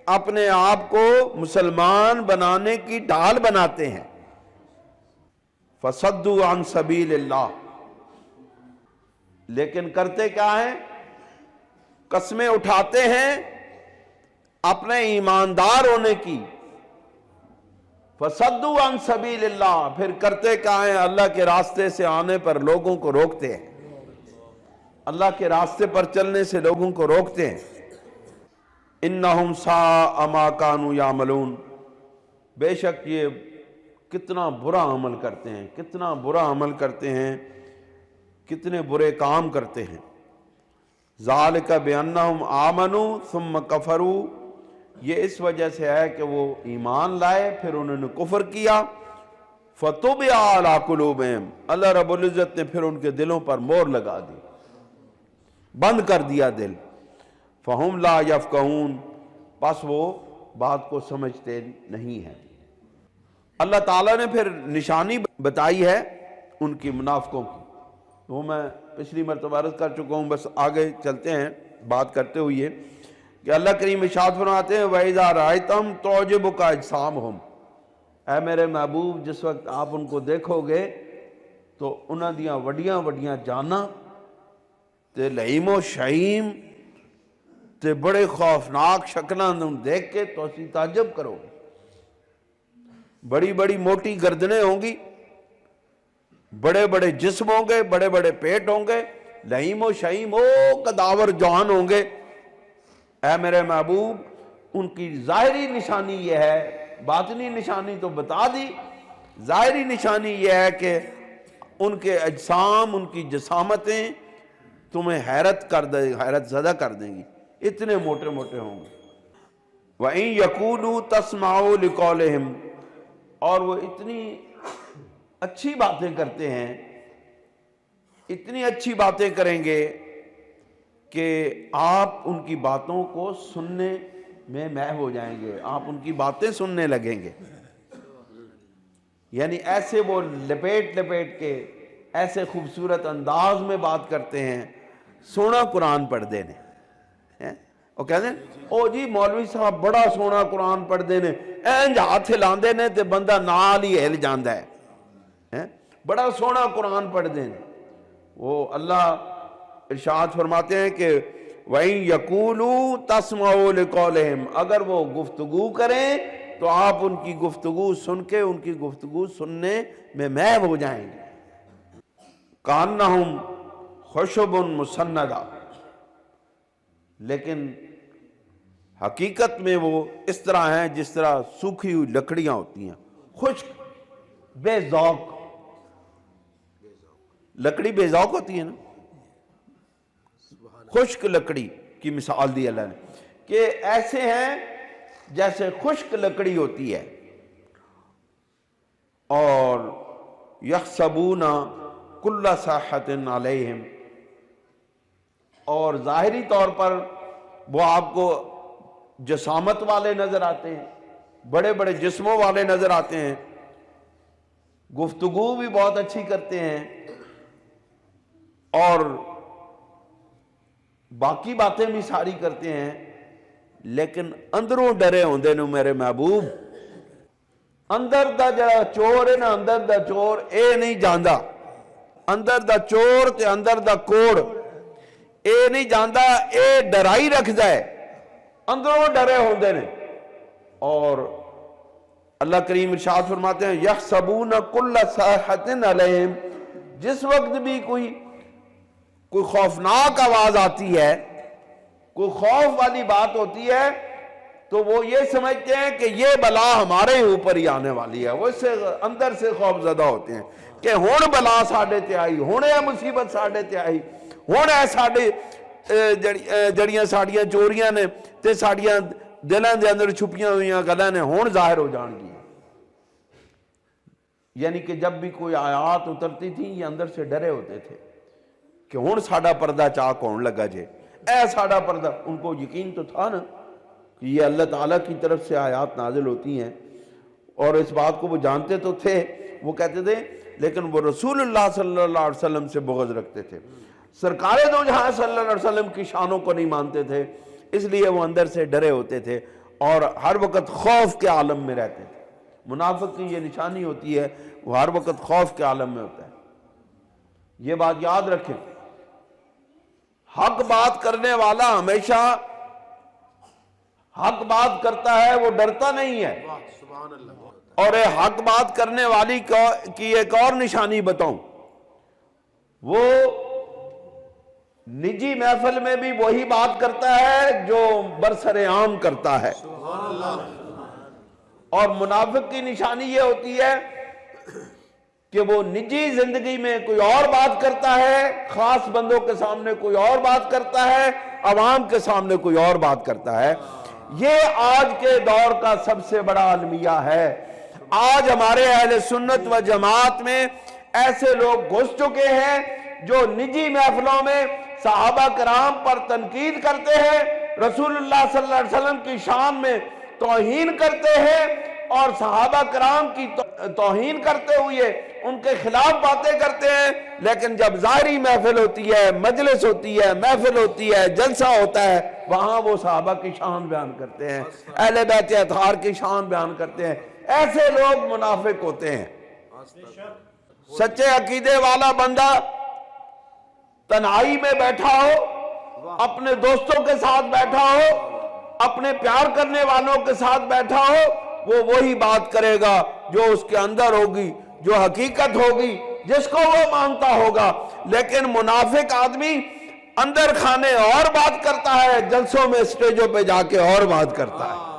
A: اپنے آپ کو مسلمان بنانے کی ڈھال بناتے ہیں۔ فصدوا عن سبیل اللہ، لیکن کرتے کیا ہیں؟ قسمیں اٹھاتے ہیں اپنے ایماندار ہونے کی، فصدوا عن سبیل اللہ، پھر کرتے کیا ہیں؟ اللہ کے راستے سے آنے پر لوگوں کو روکتے ہیں، اللہ کے راستے پر چلنے سے لوگوں کو روکتے ہیں۔ انہم ساء ما کانوا یعملون، بے شک یہ کتنا برا عمل کرتے ہیں، کتنا برا عمل کرتے ہیں، کتنے برے کام کرتے ہیں۔ ذالک بانہم آمنوا ثم کفروا، یہ اس وجہ سے ہے کہ وہ ایمان لائے پھر انہوں نے کفر کیا۔ فطبع علی قلوبہم، اللہ رب العزت نے پھر ان کے دلوں پر مہر لگا دی، بند کر دیا دل۔ فہم لا یفقہون، پس وہ بات کو سمجھتے نہیں ہیں۔ اللہ تعالیٰ نے پھر نشانی بتائی ہے ان کی منافقوں کی، وہ میں پچھلی مرتبہ عرض کر چکا ہوں، بس آگے چلتے ہیں بات کرتے ہوئے کہ اللہ کریم ارشاد فرماتے ہیں وَإِذَا رَأَيْتَهُمْ تُعْجِبُكَ أَجْسَامُهُمْ، اے میرے محبوب جس وقت آپ ان کو دیکھو گے تو انہاں دیاں وڈیاں وڈیاں جاناں تے لئیم و شہیم تے بڑے خوفناک شکلاں دیکھ کے تو اسی تعجب کرو گے، بڑی بڑی موٹی گردنیں ہوں گی، بڑے بڑے جسم ہوں گے، بڑے بڑے پیٹ ہوں گے، لئیم و شہیم قداور جوان ہوں گے۔ اے میرے محبوب ان کی ظاہری نشانی یہ ہے، باطنی نشانی تو بتا دی، ظاہری نشانی یہ ہے کہ ان کے اجسام، ان کی جسامتیں تمہیں حیرت زدہ کر دیں گی، اتنے موٹے موٹے ہوں گے۔ وَإِن يَقُولُوا تَسْمَعُوا لِقَوْلِهِمْ، اور وہ اتنی اچھی باتیں کرتے ہیں، اتنی اچھی باتیں کریں گے کہ آپ ان کی باتوں کو سننے میں محو ہو جائیں گے، آپ ان کی باتیں سننے لگیں گے۔ یعنی ایسے وہ لپیٹ لپیٹ کے ایسے خوبصورت انداز میں بات کرتے ہیں، سونا قرآن پڑھ دینے، وہ کہتے ہیں او جی مولوی صاحب بڑا سونا قرآن پڑھ دینے، اینج ہاتھ ہلاندے نے تے بندہ نال ہی ہل جاندا ہے، بڑا سونا قرآن پڑھ دینے۔ وہ اللہ ارشاد فرماتے ہیں کہ وَإِن يَقُولُوا تَسْمَعُوا لِقَوْلِهِمْ، اگر وہ گفتگو کریں تو آپ ان کی گفتگو سن کے ان کی گفتگو سننے میں محو ہو جائیں گے۔ کانہم خشب مسندہ، لیکن حقیقت میں وہ اس طرح ہیں جس طرح سوکھی ہوئی لکڑیاں ہوتی ہیں، خشک، بے ذوق۔ لکڑی بے ذوق ہوتی ہے نا، خشک لکڑی کی مثال دی اللہ نے کہ ایسے ہیں جیسے خشک لکڑی ہوتی ہے۔ اور یحسبون کل صیحۃ علیہم، اور ظاہری طور پر وہ آپ کو جسامت والے نظر آتے ہیں، بڑے بڑے جسموں والے نظر آتے ہیں، گفتگو بھی بہت اچھی کرتے ہیں اور باقی باتیں بھی ساری کرتے ہیں، لیکن اندروں ڈرے ہوندے نے میرے محبوب۔ اندر دا جڑا چور ہے نا، اندر دا چور اے نہیں جاندا، اندر دا چور تے اندر دا کوڑ اے نہیں جاندا، اے ڈرائی رکھدا ہے، اندروں ڈرے ہوندے نے۔ اور اللہ کریم ارشاد فرماتے ہیں یحسبون کل صیحۃ علیہم، جس وقت بھی کوئی خوفناک آواز آتی ہے، کوئی خوف والی بات ہوتی ہے، تو وہ یہ سمجھتے ہیں کہ یہ بلا ہمارے اوپر ہی آنے والی ہے۔ وہ اس سے اندر سے خوف زدہ ہوتے ہیں کہ ہون بلا ساڑے تے آئی، ہونے مصیبت ساڑے تے آئی، ہونے ساڑے جڑیاں ساڑیاں چوریاں نے تے ساڑیاں دلوں دے اندر چھپیاں ہوئیاں گلاں نے ہون ظاہر ہو جان گی۔ یعنی کہ جب بھی کوئی آیات اترتی تھی یہ اندر سے ڈرے ہوتے تھے کہ ہون ساڑا پردہ چاک ہون لگا جے، اے ساڑا پردہ۔ ان کو یقین تو تھا نا کہ یہ اللہ تعالیٰ کی طرف سے آیات نازل ہوتی ہیں، اور اس بات کو وہ جانتے تو تھے، وہ کہتے تھے، لیکن وہ رسول اللہ صلی اللہ علیہ وسلم سے بغض رکھتے تھے، سرکار دو جہاں صلی اللہ علیہ وسلم کی شانوں کو نہیں مانتے تھے، اس لیے وہ اندر سے ڈرے ہوتے تھے اور ہر وقت خوف کے عالم میں رہتے تھے۔ منافق کی یہ نشانی ہوتی ہے، وہ ہر وقت خوف کے عالم میں ہوتا ہے۔ یہ بات یاد رکھیں، حق بات کرنے والا ہمیشہ حق بات کرتا ہے، وہ ڈرتا نہیں ہے۔ اور حق بات کرنے والی کی ایک اور نشانی بتاؤں، وہ نجی محفل میں بھی وہی بات کرتا ہے جو برسر عام کرتا ہے۔ اور منافق کی نشانی یہ ہوتی ہے کہ وہ نجی زندگی میں کوئی اور بات کرتا ہے، خاص بندوں کے سامنے کوئی اور بات کرتا ہے، عوام کے سامنے کوئی اور بات کرتا ہے۔ یہ آج کے دور کا سب سے بڑا المیہ ہے۔ آج ہمارے اہل سنت و جماعت میں ایسے لوگ گھس چکے ہیں جو نجی محفلوں میں صحابہ کرام پر تنقید کرتے ہیں، رسول اللہ صلی اللہ علیہ وسلم کی شان میں توہین کرتے ہیں، اور صحابہ کرام کی توہین کرتے ہوئے ان کے خلاف باتیں کرتے ہیں، لیکن جب ظاہری محفل ہوتی ہے، مجلس ہوتی ہے، محفل ہوتی ہے، جلسہ ہوتا ہے، وہاں وہ صحابہ کی شان بیان کرتے ہیں، اہل بیت اطہار کی شان بیان کرتے ہیں۔ ایسے لوگ منافق ہوتے ہیں۔ سچے عقیدے والا بندہ تنہائی میں بیٹھا ہو، اپنے دوستوں کے ساتھ بیٹھا ہو، اپنے پیار کرنے والوں کے ساتھ بیٹھا ہو، وہ وہی بات کرے گا جو اس کے اندر ہوگی، جو حقیقت ہوگی، جس کو وہ مانتا ہوگا۔ لیکن منافق آدمی اندر کھانے اور بات کرتا ہے، جلسوں میں اسٹیجوں پہ جا کے اور بات کرتا ہے۔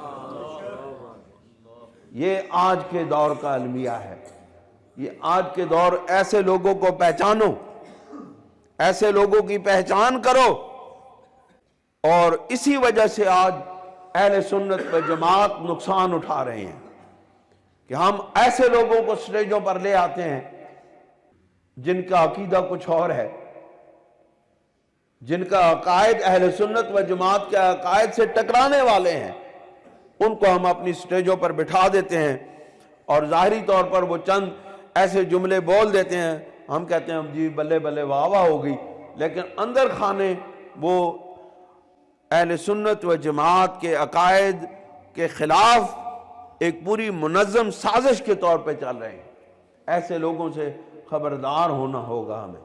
A: یہ آج کے دور کا المیہ ہے۔ یہ آج کے دور، ایسے لوگوں کو پہچانو، ایسے لوگوں کی پہچان کرو، اور اسی وجہ سے آج اہل سنت و جماعت نقصان اٹھا رہے ہیں کہ ہم ایسے لوگوں کو سٹیجوں پر لے آتے ہیں جن کا عقیدہ کچھ اور ہے، جن کا عقائد اہل سنت و جماعت کے عقائد سے ٹکرانے والے ہیں، ان کو ہم اپنی سٹیجوں پر بٹھا دیتے ہیں، اور ظاہری طور پر وہ چند ایسے جملے بول دیتے ہیں، ہم کہتے ہیں جی بلے بلے واہ واہ ہوگی، لیکن اندر کھانے وہ اہل سنت و جماعت کے عقائد کے خلاف ایک پوری منظم سازش کے طور پہ چل رہے ہیں۔ ایسے لوگوں سے خبردار ہونا ہوگا ہمیں۔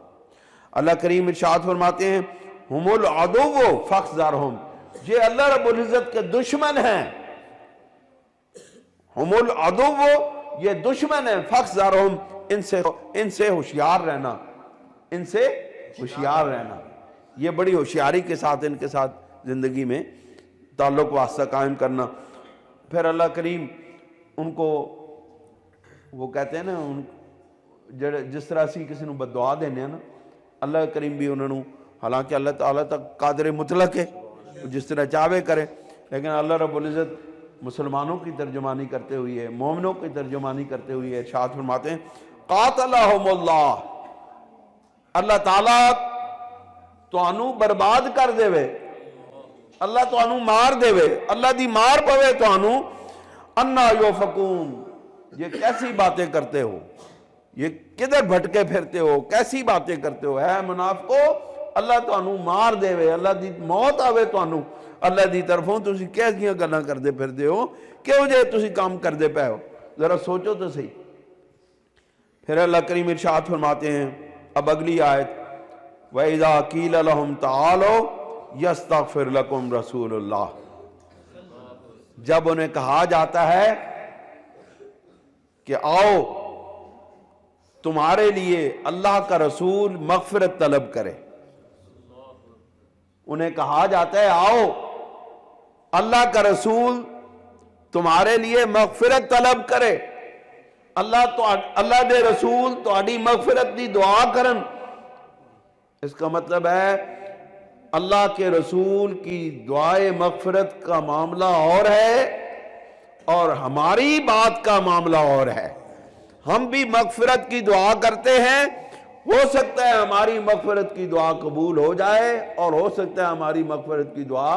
A: اللہ کریم ارشاد فرماتے ہیں ہم العدو فاحذرہم، یہ اللہ رب العزت کے دشمن ہیں۔ ہم العدو، یہ دشمن ہے، فاحذرہم، ان سے ہوشیار رہنا، ان سے ہوشیار رہنا. یہ بڑی ہوشیاری کے ساتھ ان کے ساتھ زندگی میں تعلق واسطہ قائم کرنا. پھر اللہ کریم ان کو وہ کہتے ہیں نا، جس طرح اسی کسی نو بددعا دینے ہیں نا، اللہ کریم بھی انہوں نے، حالانکہ اللہ تعالیٰ تک قادر مطلق ہے، جس طرح چاہے کرے، لیکن اللہ رب العزت مسلمانوں کی ترجمانی کرتے ہوئے، مومنوں کی ترجمانی کرتے ہوئے ارشاد فرماتے ہیں قاتلہم اللہ، اللہ تعالیٰ تو انو برباد کر دے وے، اللہ تو انو مار دے وے، اللہ دی مار پوے تو انو انا یوفکون. یہ کیسی باتیں کرتے ہو، یہ کدھر بھٹکے پھرتے ہو، کیسی باتیں کرتے ہو، اے منافقو اللہ تو انو مار دے وے، اللہ دی موت آوے تو انو اللہ دی طرفوں تسی کیسیاں گلاں کردے پھردے ہو، کیوں جے تسی کام کردے پے ہو، ذرا سوچو تو صحیح. پھر اللہ کریم ارشاد فرماتے ہیں اب اگلی آیت وَإِذَا قِيلَ لَهُمْ تَعَالَوْا يَسْتَغْفِرْ لَكُمْ رَسُولُ اللَّهِ، جب انہیں کہا جاتا ہے کہ آؤ تمہارے لیے اللہ کا رسول مغفرت طلب کرے، انہیں کہا جاتا ہے آؤ اللہ کا رسول تمہارے لیے مغفرت طلب کرے، اللہ دے رسول تو آڈی مغفرت دی دعا کرن. اس کا مطلب ہے اللہ کے رسول کی دعائے مغفرت کا معاملہ اور ہے اور ہماری بات کا معاملہ اور ہے. ہم بھی مغفرت کی دعا کرتے ہیں، ہو سکتا ہے ہماری مغفرت کی دعا قبول ہو جائے اور ہو سکتا ہے ہماری مغفرت کی دعا